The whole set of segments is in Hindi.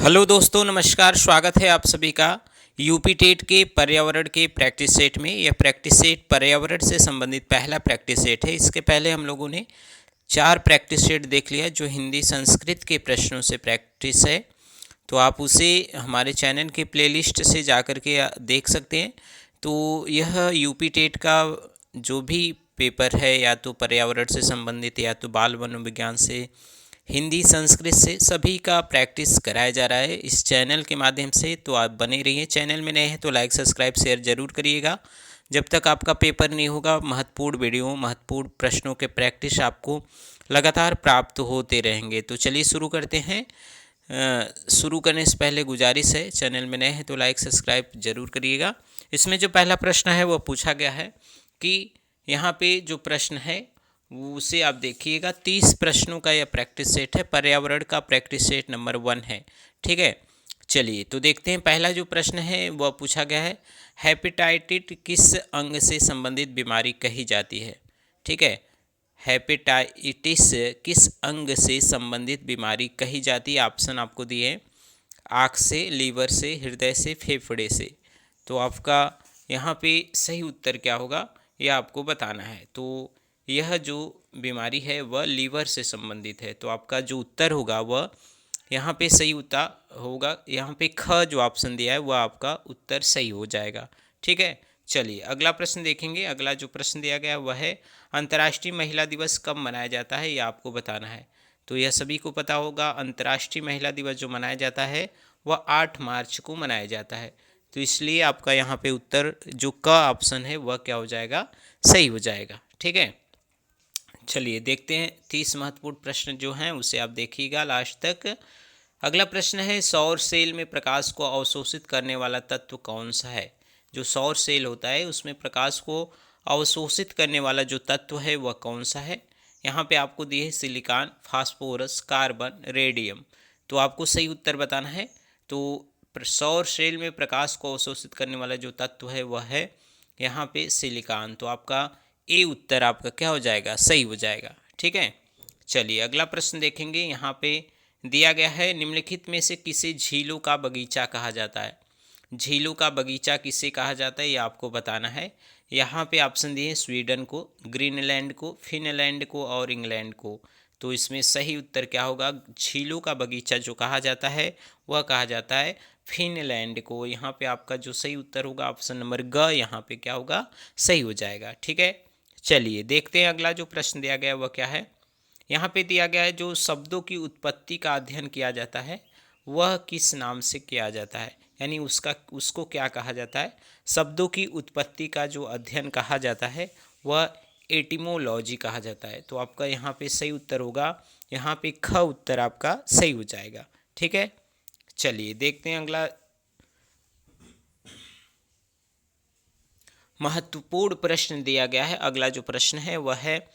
हेलो दोस्तों, नमस्कार। स्वागत है आप सभी का यूपी टेट के पर्यावरण के प्रैक्टिस सेट में। यह प्रैक्टिस सेट पर्यावरण से संबंधित पहला प्रैक्टिस सेट है। इसके पहले हम लोगों ने 4 प्रैक्टिस सेट देख लिया जो हिंदी संस्कृत के प्रश्नों से प्रैक्टिस है। तो आप उसे हमारे चैनल के प्लेलिस्ट से जाकर के देख सकते हैं। तो यह यूपी टेट का जो भी पेपर है, या तो पर्यावरण से संबंधित या तो बाल मनोविज्ञान से, हिंदी संस्कृत से, सभी का प्रैक्टिस कराया जा रहा है इस चैनल के माध्यम से। तो आप बने रहिए। चैनल में नए हैं तो लाइक सब्सक्राइब शेयर जरूर करिएगा। जब तक आपका पेपर नहीं होगा, महत्वपूर्ण वीडियो, महत्वपूर्ण प्रश्नों के प्रैक्टिस आपको लगातार प्राप्त होते रहेंगे। तो चलिए शुरू करते हैं। शुरू करने से पहले गुजारिश है, चैनल में नए हैं तो लाइक सब्सक्राइब जरूर करिएगा। इसमें जो पहला प्रश्न है वो पूछा गया है कि यहाँ पे जो प्रश्न है उसे आप देखिएगा। 30 प्रश्नों का यह प्रैक्टिस सेट है। पर्यावरण का प्रैक्टिस सेट नंबर 1 है। ठीक है, चलिए तो देखते हैं। पहला जो प्रश्न है वह पूछा गया है, हेपेटाइटिस किस अंग से संबंधित बीमारी कही जाती है। ठीक है, हेपेटाइटिस किस अंग से संबंधित बीमारी कही जाती है। ऑप्शन आपको दिए हैं, आँख से, लीवर से, हृदय से, फेफड़े से। तो आपका यहाँ पे सही उत्तर क्या होगा यह आपको बताना है। तो यह जो बीमारी है वह लीवर से संबंधित है। तो आपका जो उत्तर होगा वह यहाँ पे सही उत्तर होगा। यहाँ पे ख जो ऑप्शन दिया है वह आपका उत्तर सही हो जाएगा। ठीक है, चलिए अगला प्रश्न देखेंगे। अगला जो प्रश्न दिया गया वह है, अंतर्राष्ट्रीय महिला दिवस कब मनाया जाता है, यह आपको बताना है। तो यह सभी को पता होगा, अंतर्राष्ट्रीय महिला दिवस जो मनाया जाता है वह 8 मार्च को मनाया जाता है। तो इसलिए आपका यहाँ पे उत्तर जो क ऑप्शन है वह क्या हो जाएगा, सही हो जाएगा। ठीक है, चलिए देखते हैं 30 महत्वपूर्ण प्रश्न जो हैं उसे आप देखिएगा लास्ट तक। अगला प्रश्न है, सौर सेल में प्रकाश को अवशोषित करने वाला तत्व कौन सा है। जो सौर सेल होता है उसमें प्रकाश को अवशोषित करने वाला जो तत्व है वह कौन सा है। यहाँ पे आपको दिए सिलिकॉन, फास्फोरस, कार्बन, रेडियम। तो आपको सही उत्तर बताना है। तो सौर सेल में प्रकाश को अवशोषित करने वाला जो तत्व है वह है यहाँ पे सिलिकॉन। तो आपका ए उत्तर आपका क्या हो जाएगा, सही हो जाएगा। ठीक है, चलिए अगला प्रश्न देखेंगे। यहाँ पे दिया गया है, निम्नलिखित में से किसे झीलों का बगीचा कहा जाता है। झीलों का बगीचा किसे कहा जाता है ये आपको बताना है। यहाँ पे ऑप्शन दिए हैं, स्वीडन को, ग्रीनलैंड को, फिनलैंड को और इंग्लैंड को। तो इसमें सही उत्तर क्या होगा, झीलों का बगीचा जो कहा जाता है वह कहा जाता है फिनलैंड को। यहाँ पे आपका जो सही उत्तर होगा ऑप्शन नंबर ग यहाँ पे क्या होगा, सही हो जाएगा। ठीक है, चलिए देखते हैं अगला जो प्रश्न दिया गया वह क्या है। यहाँ पे दिया गया है, जो शब्दों की उत्पत्ति का अध्ययन किया जाता है वह किस नाम से किया जाता है, यानी उसको क्या कहा जाता है। शब्दों की उत्पत्ति का जो अध्ययन कहा जाता है वह एटिमोलॉजी कहा जाता है। तो आपका यहाँ पे सही उत्तर होगा, यहाँ पे ख उत्तर आपका सही हो जाएगा। ठीक है, चलिए देखते हैं अगला महत्वपूर्ण प्रश्न दिया गया है। अगला जो प्रश्न है वह है,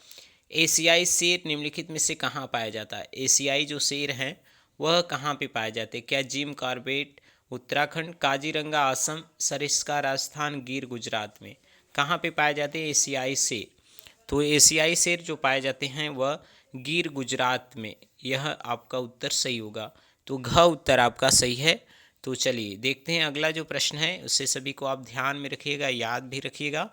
एशियाई शेर निम्नलिखित में से कहाँ पाया जाता है। एशियाई जो शेर हैं वह कहाँ पे पाए जाते हैं। क्या जिम कॉर्बेट उत्तराखंड, काजीरंगा असम, सरिस्का राजस्थान, गिर गुजरात में कहाँ पे पाए जाते हैं एशियाई शेर। तो एशियाई शेर जो पाए जाते हैं वह गिर गुजरात में। यह आपका उत्तर सही होगा। तो घ उत्तर आपका सही है। तो चलिए देखते हैं अगला जो प्रश्न है, उससे सभी को आप ध्यान में रखिएगा, याद भी रखिएगा।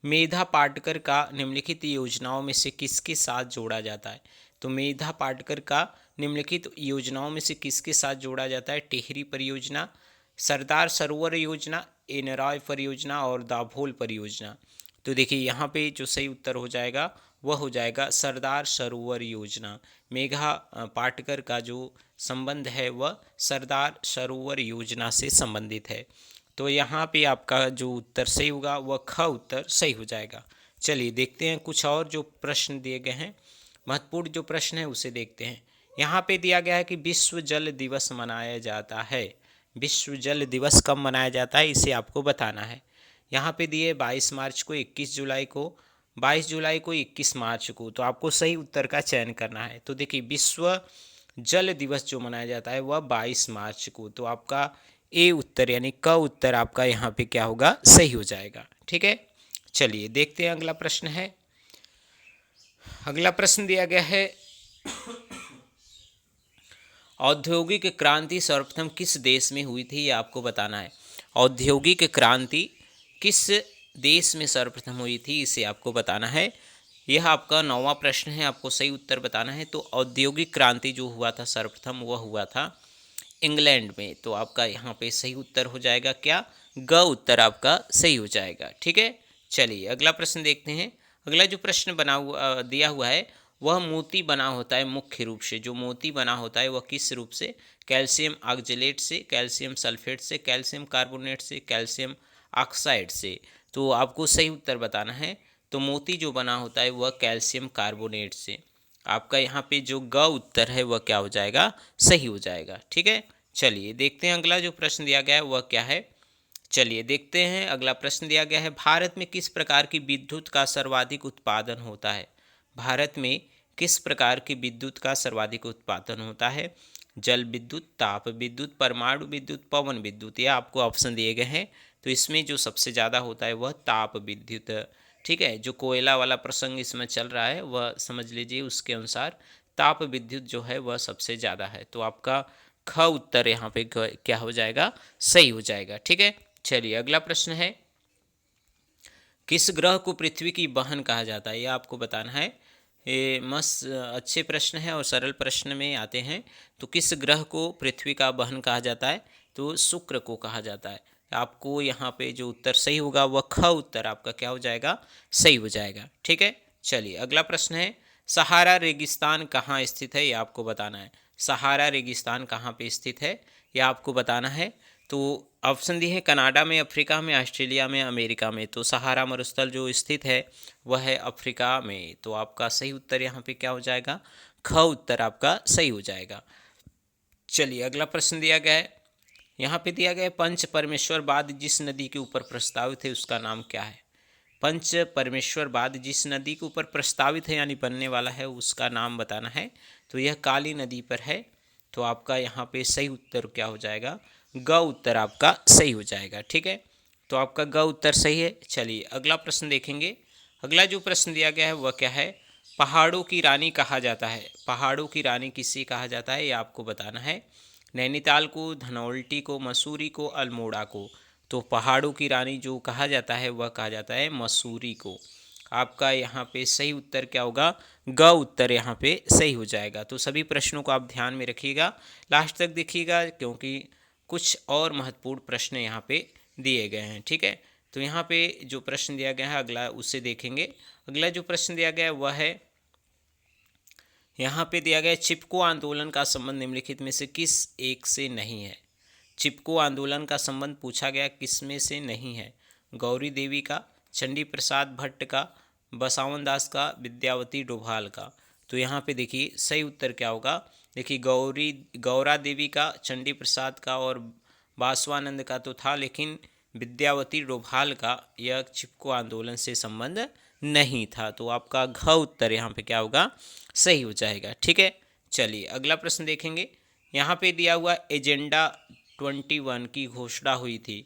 मेधा पाटकर का निम्नलिखित योजनाओं में से किसके साथ जोड़ा जाता है। तो मेधा पाटकर का निम्नलिखित योजनाओं में से किसके साथ जोड़ा जाता है। टिहरी परियोजना, सरदार सरोवर योजना, एनरॉय परियोजना और दाभोल परियोजना। तो देखिए यहाँ पे जो सही उत्तर हो जाएगा वह हो जाएगा सरदार सरोवर योजना। मेघा पाटकर का जो संबंध है वह सरदार सरोवर योजना से संबंधित है। तो यहाँ पे आपका जो उत्तर सही होगा वह ख उत्तर सही हो जाएगा। चलिए देखते हैं कुछ और जो प्रश्न दिए गए हैं, महत्वपूर्ण जो प्रश्न है उसे देखते हैं। यहाँ पे दिया गया है कि विश्व जल दिवस मनाया जाता है। विश्व जल दिवस कब मनाया जाता है इसे आपको बताना है। यहाँ पे दिए 22 मार्च को, 21 जुलाई को, 22 जुलाई को, 21 मार्च को। तो आपको सही उत्तर का चयन करना है। तो देखिए विश्व जल दिवस जो मनाया जाता है वह 22 मार्च को। तो आपका ए उत्तर यानी क उत्तर आपका यहाँ पे क्या होगा, सही हो जाएगा। ठीक है, चलिए देखते हैं अगला प्रश्न है। अगला प्रश्न दिया गया है, औद्योगिक क्रांति सर्वप्रथम किस देश में हुई थी, ये आपको बताना है। औद्योगिक क्रांति किस देश में सर्वप्रथम हुई थी, इसे आपको बताना है। यह आपका 9वां प्रश्न है, आपको सही उत्तर बताना है। तो औद्योगिक क्रांति जो हुआ था सर्वप्रथम, वह हुआ था इंग्लैंड में। तो आपका यहाँ पे सही उत्तर हो जाएगा क्या, ग उत्तर आपका सही हो जाएगा। ठीक है, चलिए अगला प्रश्न देखते हैं। अगला जो प्रश्न बना हुआ दिया हुआ है, वह मोती बना होता है मुख्य रूप से। जो मोती बना होता है वह किस रूप से, कैल्शियम ऑक्जेलेट से, कैल्शियम सल्फेट से, कैल्शियम कार्बोनेट से, कैल्शियम ऑक्साइड से। तो आपको सही उत्तर बताना है। तो मोती जो बना होता है वह कैल्शियम कार्बोनेट से। आपका यहाँ पे जो ग उत्तर है वह क्या हो जाएगा, सही हो जाएगा। ठीक है, चलिए देखते हैं अगला जो प्रश्न दिया गया है वह क्या है। चलिए देखते हैं अगला प्रश्न दिया गया है, भारत में किस प्रकार की विद्युत का सर्वाधिक उत्पादन होता है। भारत में किस प्रकार की विद्युत का सर्वाधिक उत्पादन होता है। जल विद्युत, ताप विद्युत, परमाणु विद्युत, पवन विद्युत। यह आपको ऑप्शन दिए गए हैं। तो इसमें जो सबसे ज़्यादा होता है वह ताप विद्युत। ठीक है, जो कोयला वाला प्रसंग इसमें चल रहा है वह समझ लीजिए, उसके अनुसार ताप विद्युत जो है वह सबसे ज़्यादा है। तो आपका ख उत्तर यहाँ पे क्या हो जाएगा, सही हो जाएगा। ठीक है, चलिए अगला प्रश्न है, किस ग्रह को पृथ्वी की बहन कहा जाता है, यह आपको बताना है। ये मस्त अच्छे प्रश्न हैं और सरल प्रश्न में आते हैं। तो किस ग्रह को पृथ्वी का बहन कहा जाता है, तो शुक्र को कहा जाता है। आपको यहाँ पे जो उत्तर सही होगा वह ख उत्तर आपका क्या हो जाएगा, सही हो जाएगा। ठीक है, चलिए अगला प्रश्न है, सहारा रेगिस्तान कहाँ स्थित है, ये आपको बताना है। सहारा रेगिस्तान कहाँ पे स्थित है, यह आपको बताना है। तो ऑप्शन दिए हैं, कनाडा में, अफ्रीका में, ऑस्ट्रेलिया में, अमेरिका में। तो सहारा मरुस्थल जो स्थित है वह है अफ्रीका में। तो आपका सही उत्तर यहाँ पे क्या हो जाएगा, ख उत्तर आपका सही हो जाएगा। चलिए अगला प्रश्न दिया गया है, यहाँ पे दिया गया है, पंच परमेश्वर बाद जिस नदी के ऊपर प्रस्तावित है उसका नाम क्या है। पंच परमेश्वर बाद जिस नदी के ऊपर प्रस्तावित है यानी बनने वाला है उसका नाम बताना है। तो यह काली नदी पर है। तो आपका यहाँ पे सही उत्तर क्या हो जाएगा, ग उत्तर आपका सही हो जाएगा। ठीक है, तो आपका ग उत्तर सही है। चलिए अगला प्रश्न देखेंगे। अगला जो प्रश्न दिया गया है वह क्या है, पहाड़ों की रानी कहा जाता है। पहाड़ों की रानी किसे कहा जाता है, ये आपको बताना है। नैनीताल को, धनौल्टी को, मसूरी को, अल्मोड़ा को। तो पहाड़ों की रानी जो कहा जाता है वह कहा जाता है मसूरी को। आपका यहाँ पे सही उत्तर क्या होगा, ग उत्तर यहाँ पे सही हो जाएगा। तो सभी प्रश्नों को आप ध्यान में रखिएगा, लास्ट तक देखिएगा, क्योंकि कुछ और महत्वपूर्ण प्रश्न यहाँ पे दिए गए हैं। ठीक है, तो यहाँ पे जो प्रश्न दिया गया है अगला उससे देखेंगे। अगला जो प्रश्न दिया गया है वह है, यहाँ पे दिया गया है, चिपको आंदोलन का संबंध निम्नलिखित में से किस एक से नहीं है। चिपको आंदोलन का संबंध पूछा गया, किस में से नहीं है। गौरी देवी का, चंडी प्रसाद भट्ट का, बसावन दास का, विद्यावती डोभाल का। तो यहाँ पे देखिए सही उत्तर क्या होगा। देखिए गौरा देवी का, चंडी प्रसाद का और बासवानंद का तो था, लेकिन विद्यावती डोभाल का यह चिपको आंदोलन से संबंध नहीं था। तो आपका घ उत्तर यहाँ पे क्या होगा, सही हो जाएगा। ठीक है, चलिए अगला प्रश्न देखेंगे। यहाँ पे दिया हुआ एजेंडा 21 की घोषणा हुई थी।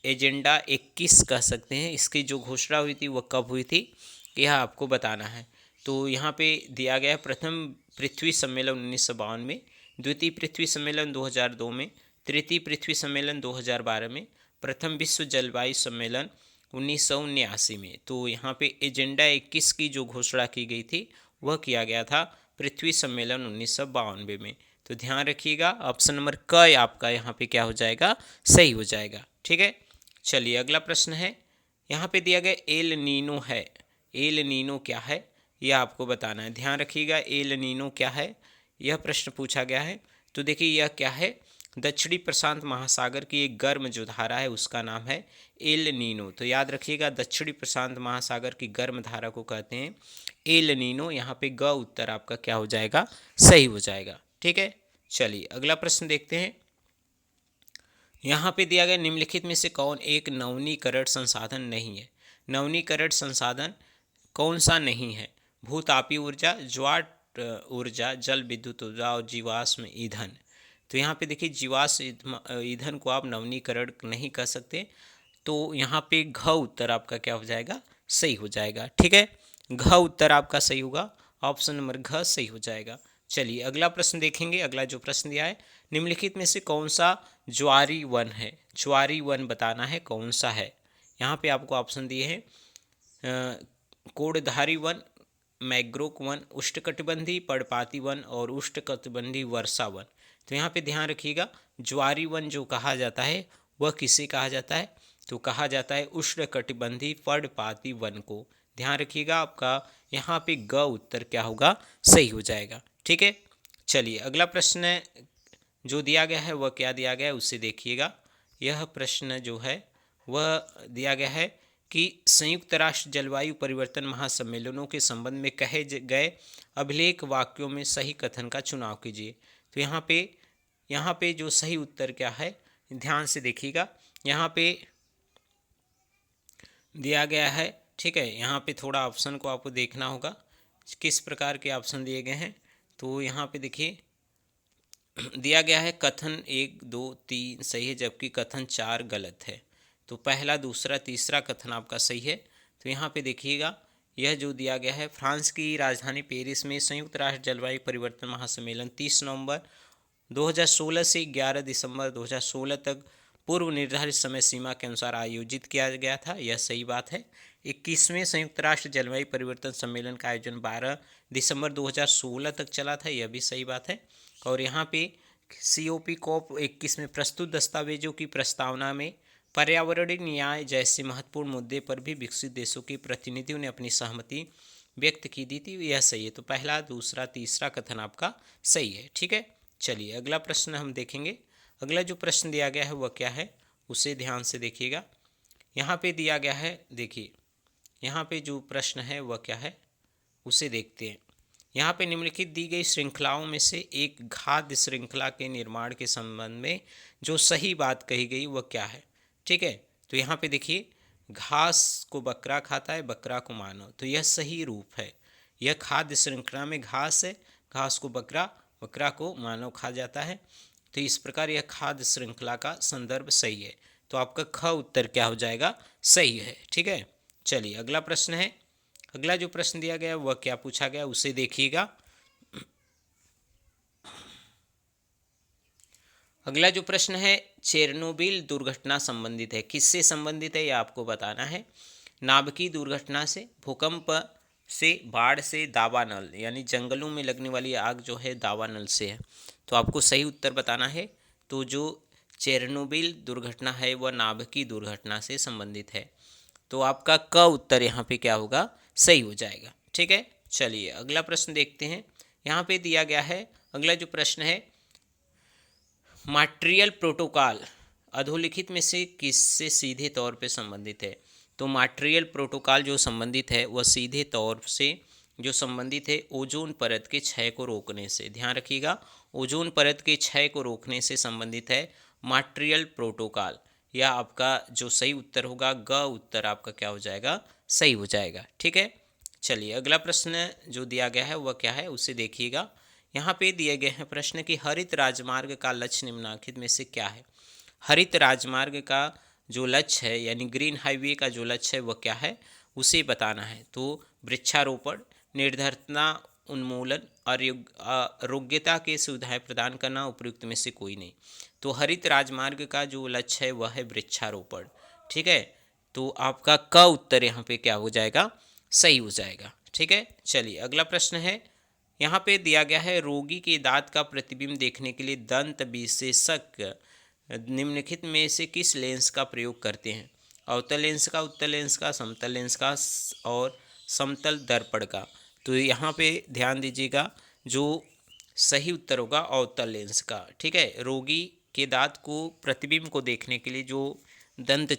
एजेंडा 21 कह सकते हैं, इसकी जो घोषणा हुई थी वह कब हुई थी, यह आपको बताना है। तो यहाँ पे दिया गया प्रथम पृथ्वी सम्मेलन 1952 में, द्वितीय पृथ्वी सम्मेलन 2002 में, तृतीय पृथ्वी सम्मेलन 2012 में, प्रथम विश्व जलवायु सम्मेलन 1979 में। तो यहाँ पे एजेंडा 21 की जो घोषणा की गई थी वह किया गया था पृथ्वी सम्मेलन 1992 में। तो ध्यान रखिएगा, ऑप्शन नंबर क आपका यहाँ पे क्या हो जाएगा, सही हो जाएगा। ठीक है, चलिए अगला प्रश्न है। यहाँ पे दिया गया एल नीनो है। एल नीनो क्या है, यह आपको बताना है। ध्यान रखिएगा, एल नीनो क्या है, यह प्रश्न पूछा गया है। तो देखिए यह क्या है, दक्षिणी प्रशांत महासागर की एक गर्म जो धारा है उसका नाम है एल नीनो। तो याद रखिएगा, दक्षिणी प्रशांत महासागर की गर्म धारा को कहते हैं एल नीनो। यहाँ पे ग उत्तर आपका क्या हो जाएगा, सही हो जाएगा। ठीक है, चलिए अगला प्रश्न देखते हैं। यहाँ पे दिया गया, निम्नलिखित में से कौन एक नवीनीकरण संसाधन नहीं है। नवीनीकरण संसाधन कौन सा नहीं है, भूतापीय ऊर्जा, ज्वार ऊर्जा, जल विद्युत ऊर्जा और जीवाश्म ईंधन। तो यहाँ पे देखिए जीवाश्म ईंधन को आप नवीनीकरण नहीं कर सकते। तो यहाँ पे घ उत्तर आपका क्या हो जाएगा, सही हो जाएगा। ठीक है, घ उत्तर आपका सही होगा, ऑप्शन नंबर घ सही हो जाएगा। चलिए अगला प्रश्न देखेंगे। अगला जो प्रश्न दिया है, निम्नलिखित में से कौन सा ज्वारी वन है? ज्वारी वन बताना है कौन सा है। यहाँ पे आपको ऑप्शन दिए हैं कोड़धारी वन, मैग्रोक वन, उष्णकटिबंधीय पर्णपाती वन और उष्णकटिबंधीय वर्षा वन। तो यहाँ पे ध्यान रखिएगा, ज्वारी वन जो कहा जाता है वह किसे कहा जाता है? तो कहा जाता है उष्णकटिबंधीय पर्णपाती वन को। ध्यान रखिएगा, आपका यहाँ पे ग उत्तर क्या होगा? सही हो जाएगा। ठीक है, चलिए अगला प्रश्न जो दिया गया है वह क्या दिया गया है उसे देखिएगा। यह प्रश्न जो है वह दिया गया है कि संयुक्त राष्ट्र जलवायु परिवर्तन महासम्मेलनों के संबंध में कहे गए अभिलेख वाक्यों में सही कथन का चुनाव कीजिए। तो यहाँ पे जो सही उत्तर क्या है, ध्यान से देखिएगा। यहाँ पे दिया गया है, ठीक है, यहाँ पे थोड़ा ऑप्शन को आपको देखना होगा किस प्रकार के ऑप्शन दिए गए हैं। तो यहाँ पे देखिए दिया गया है कथन 1, 2, 3 सही है, जबकि कथन 4 गलत है। तो पहला, दूसरा, तीसरा कथन आपका सही है। तो यहाँ पे देखिएगा, यह जो दिया गया है, फ्रांस की राजधानी पेरिस में संयुक्त राष्ट्र जलवायु परिवर्तन महासम्मेलन 30 नवंबर 2016 से 11 दिसंबर 2016 तक पूर्व निर्धारित समय सीमा के अनुसार आयोजित किया गया था। यह सही बात है। 21वें संयुक्त राष्ट्र जलवायु परिवर्तन सम्मेलन का आयोजन 12 दिसंबर 2016 तक चला था। यह भी सही बात है। और यहाँ पे COP21 में प्रस्तुत दस्तावेजों की प्रस्तावना में पर्यावरणीय न्याय जैसे महत्वपूर्ण मुद्दे पर भी विकसित देशों के प्रतिनिधियों ने अपनी सहमति व्यक्त की दी थी। यह सही है। तो पहला, दूसरा, तीसरा कथन आपका सही है। ठीक है, चलिए अगला प्रश्न हम देखेंगे। अगला जो प्रश्न दिया गया है वह क्या है उसे ध्यान से देखिएगा। यहाँ पे दिया गया है, देखिए यहाँ पे जो प्रश्न है वह क्या है उसे देखते हैं। यहाँ पे निम्नलिखित दी गई श्रृंखलाओं में से एक खाद्य श्रृंखला के निर्माण के संबंध में जो सही बात कही गई वह क्या है? ठीक है, तो यहाँ पे देखिए, घास को बकरा खाता है, बकरा को मानव। तो यह सही रूप है। यह खाद्य श्रृंखला में घास है, घास को बकरा, बकरा को मानव खा जाता है। तो इस प्रकार यह खाद्य श्रृंखला का संदर्भ सही है। तो आपका ख उत्तर क्या हो जाएगा? सही है। ठीक है, चलिए अगला प्रश्न है। अगला जो प्रश्न दिया गया वह क्या पूछा गया उसे देखिएगा। अगला जो प्रश्न है, चेरनोबिल दुर्घटना संबंधित है। किससे संबंधित है यह आपको बताना है। नाभिकीय दुर्घटना से, भूकंप से, बाढ़ से, दावानल यानी जंगलों में लगने वाली आग जो है दावानल से है। तो आपको सही उत्तर बताना है। तो जो चेरनोबिल दुर्घटना है वह नाभिकीय दुर्घटना से संबंधित है। तो आपका क उत्तर यहाँ पे क्या होगा? सही हो जाएगा। ठीक है, चलिए अगला प्रश्न देखते हैं। यहाँ पे दिया गया है, अगला जो प्रश्न है, मॉन्ट्रियल प्रोटोकॉल अधोलिखित में से किससे सीधे तौर पे संबंधित है? तो मॉन्ट्रियल प्रोटोकॉल जो संबंधित है वह सीधे तौर से जो संबंधित है ओजोन परत के क्षय को रोकने से। ध्यान रखिएगा, ओजोन परत के क्षय को रोकने से संबंधित है मॉन्ट्रियल प्रोटोकॉल। यह आपका जो सही उत्तर होगा, ग उत्तर आपका क्या हो जाएगा? सही हो जाएगा। ठीक है, चलिए अगला प्रश्न जो दिया गया है वह क्या है उसे देखिएगा। यहाँ पे दिए गए हैं प्रश्न कि हरित राजमार्ग का लक्ष्य निम्नलिखित में से क्या है? हरित राजमार्ग का जो लक्ष्य है यानी ग्रीन हाईवे का जो लक्ष्य है वह क्या है उसे बताना है। तो वृक्षारोपण, निर्धनता उन्मूलन, आरोग्यता के सुविधाएं प्रदान करना, उपयुक्त में से कोई नहीं। तो हरित राजमार्ग का जो लक्ष्य है वह है वृक्षारोपण। ठीक है, तो आपका क उत्तर यहाँ पे क्या हो जाएगा? सही हो जाएगा। ठीक है, चलिए अगला प्रश्न है। यहाँ पे दिया गया है, रोगी के दांत का प्रतिबिंब देखने के लिए दंत विशेषज्ञ निम्नलिखित में से किस लेंस का प्रयोग करते हैं? अवतल लेंस का, उत्तल लेंस का, समतल लेंस का और समतल दर्पण का। तो यहाँ पे ध्यान दीजिएगा, जो सही उत्तर होगा अवतल लेंस का। ठीक है, रोगी के दांत को प्रतिबिंब को देखने के लिए जो दंत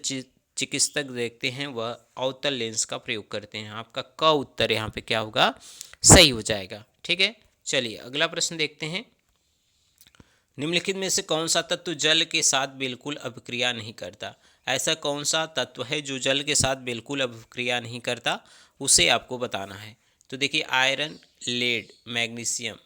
चिकित्सक देखते हैं वह अवतल लेंस का प्रयोग करते हैं। आपका क उत्तर यहाँ पे क्या होगा? सही हो जाएगा। ठीक है, चलिए अगला प्रश्न देखते हैं। निम्नलिखित में से कौन सा तत्व जल के साथ बिल्कुल अभिक्रिया नहीं करता? ऐसा कौन सा तत्व है जो जल के साथ बिल्कुल अभिक्रिया नहीं करता, उसे आपको बताना है। तो देखिए, आयरन, लेड, मैग्नीशियम,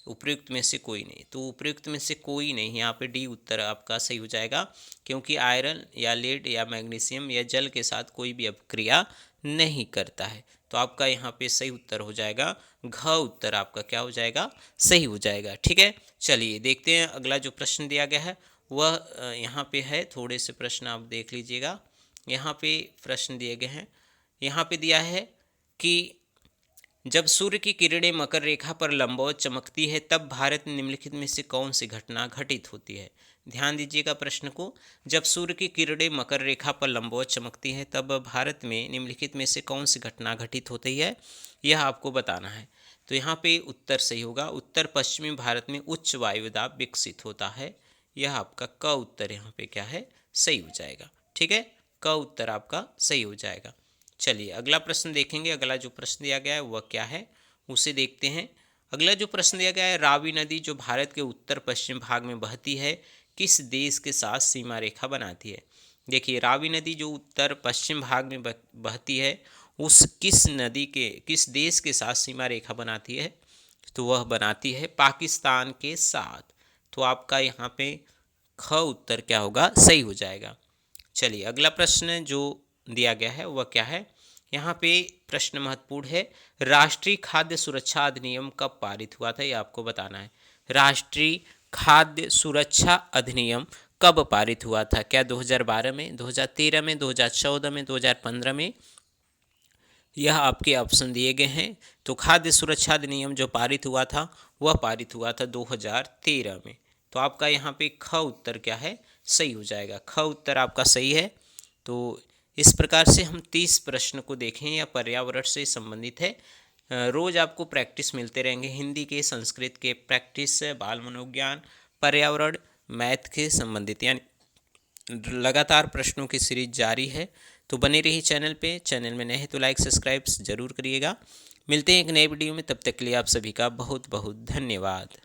उपयुक्त में से कोई नहीं, तो उपयुक्त में से कोई नहीं, यहाँ पे डी उत्तर आपका सही हो जाएगा, क्योंकि आयरन या लेड या मैग्नीशियम या जल के साथ कोई भी अपक्रिया नहीं करता है। तो आपका यहाँ पे सही उत्तर हो जाएगा घ उत्तर आपका क्या हो जाएगा, सही हो जाएगा। ठीक है, चलिए देखते हैं अगला जो प्रश्न दिया गया है वह यहाँ पे है। थोड़े से प्रश्न आप देख लीजिएगा, यहाँ पे प्रश्न दिए गए हैं। यहाँ पे दिया है कि जब सूर्य की किरणें मकर रेखा पर लंबवत चमकती है तब भारत में निम्नलिखित में से कौन सी घटना घटित होती है। ध्यान दीजिएगा प्रश्न को। जब सूर्य की किरणें मकर रेखा पर लंबवत चमकती है तब भारत में निम्नलिखित में से कौन सी घटना घटित होती है, यह आपको बताना है। तो यहाँ पे उत्तर सही होगा, उत्तर पश्चिमी भारत में उच्च वायुदाब विकसित होता है। यह आपका क उत्तर यहाँ पे क्या है, सही हो जाएगा। ठीक है, क उत्तर आपका सही हो जाएगा। चलिए अगला प्रश्न देखेंगे। अगला जो प्रश्न दिया गया है वह क्या है उसे देखते हैं। अगला जो प्रश्न दिया गया है, रावी नदी जो भारत के उत्तर पश्चिम भाग में बहती है किस देश के साथ सीमा रेखा बनाती है। देखिए रावी नदी जो उत्तर पश्चिम भाग में बहती है उस किस देश के साथ सीमा रेखा बनाती है, तो वह बनाती है पाकिस्तान के साथ। तो आपका यहाँ पे ख उत्तर क्या होगा, सही हो जाएगा। चलिए अगला प्रश्न जो दिया गया है वह क्या है, यहाँ पे प्रश्न महत्वपूर्ण है। राष्ट्रीय खाद्य सुरक्षा अधिनियम कब पारित हुआ था, ये आपको बताना है। राष्ट्रीय खाद्य सुरक्षा अधिनियम कब पारित हुआ था, क्या 2012 में, 2013 में, 2014 में, 2015 में, यह आपके ऑप्शन दिए गए हैं। तो खाद्य सुरक्षा अधिनियम जो पारित हुआ था वह पारित हुआ था 2013 में। तो आपका यहाँ पे ख उत्तर क्या है, सही हो जाएगा। ख उत्तर आपका सही है। तो इस प्रकार से हम 30 प्रश्न को देखें या पर्यावरण से संबंधित है। रोज़ आपको प्रैक्टिस मिलते रहेंगे, हिंदी के, संस्कृत के प्रैक्टिस, बाल मनोविज्ञान, पर्यावरण, मैथ के संबंधित, यानी लगातार प्रश्नों की सीरीज जारी है। तो बने रहिए चैनल पे। चैनल में नए हैं तो लाइक सब्सक्राइब जरूर करिएगा। मिलते हैं एक नए वीडियो में, तब तक के लिए आप सभी का बहुत बहुत धन्यवाद।